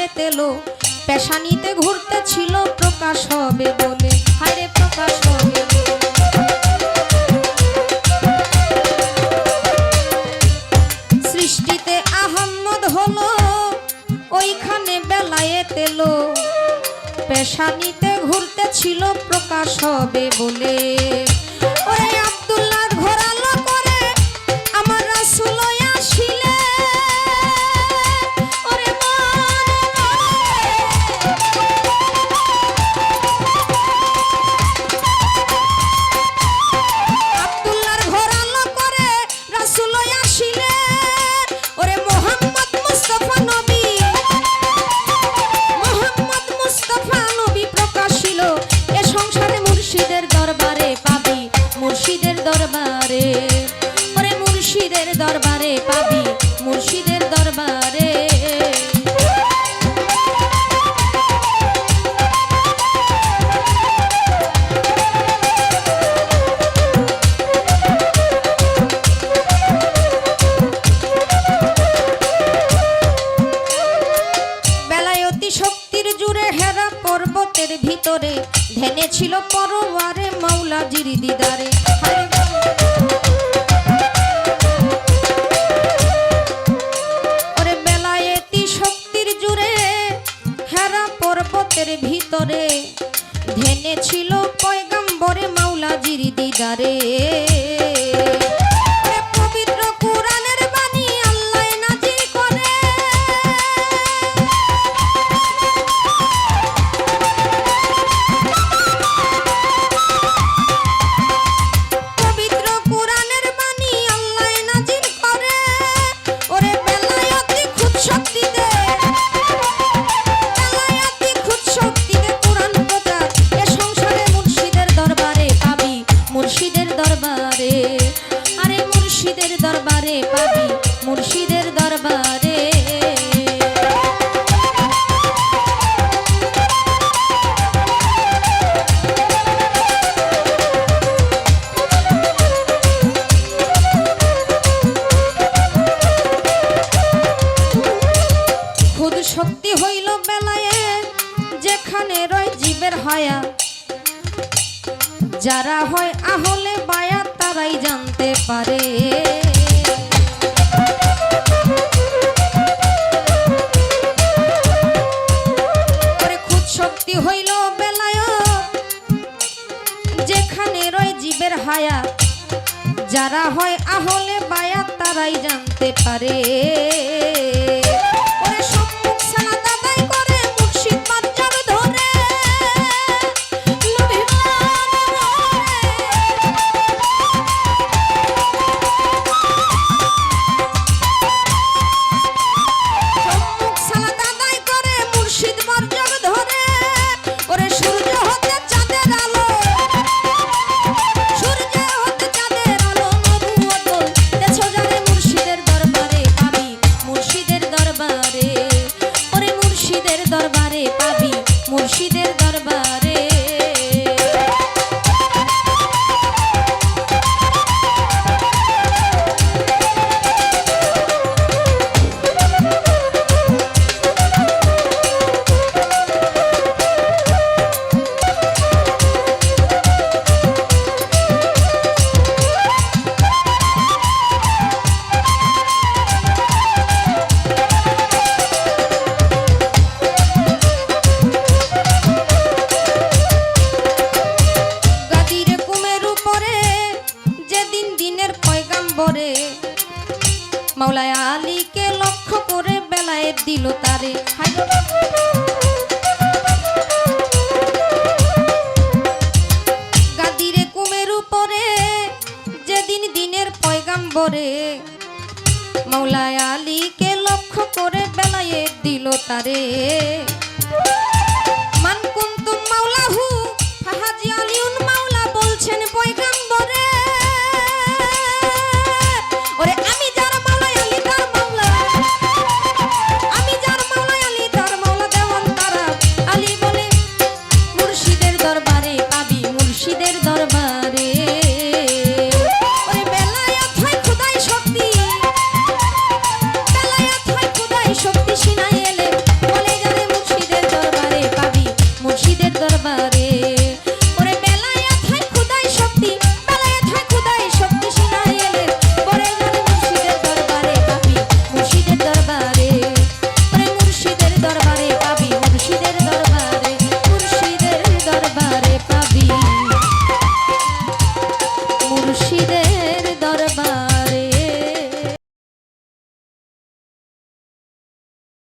বেলায়েত এলো পেশানিতে ঘুরতে ছিল প্রকাশ হবে বলে হায়রে প্রকাশ হবে সৃষ্টিতে আহম্মদ হলো ওইখানে বেলায়েত এলো পেশানিতে ঘুরতে ছিল প্রকাশ হবে বলে ওরে আব্দুল্লাহ ঘোরালো করে আমার রাসূল আসিলে ওরে আব্দুল্লাহ ঘোরালো করে রাসূল আসিলে ওরে মোহাম্মদ মুস্তাফা নবী এ সংসারে মুর্শিদের দরবারে পাবি মুর্শিদের দরবারে ওরে মুর্শিদের দরবারে পাবি মুর্শিদের দরবারে বেলায়েতি শক্তির জুড়ে হেরা পর্বতের ভিতরে ধ্যানে ছিল পরওয়ারে মাওলাজির দিদারে ওরে বেলায়েতি শক্তির জুড়ে হেরা পর্বতের ভিতরে ধ্যানে ছিল পয়গম্বরে মাওলাজির দিদারে পবিত্র কুরআনের বাণী আল্লাহ নাজিল করে দরবারে পাবি মুর্শিদের দরবারে খুদ শক্তি হইল বেলায়েত যেখানে রয় জীবের হায়া যারা হয় আহলে বায়াত তারাই জানতে পারে খুদ শক্তি হইল বেলায়েত যেখানে রয় জীবের হায়া যারা হয় আহলে বায়াত তারাই জানতে পারে মুর্শিদের দরবারে মাওলানা আলীকে লক্ষ্য করে বেলায়েত দিল তারে গাদিরে কুমের উপরে যেদিন দিনের পয়গাম্বরে মাওলানা আলীকে লক্ষ্য করে বেলায়েত দিল তারে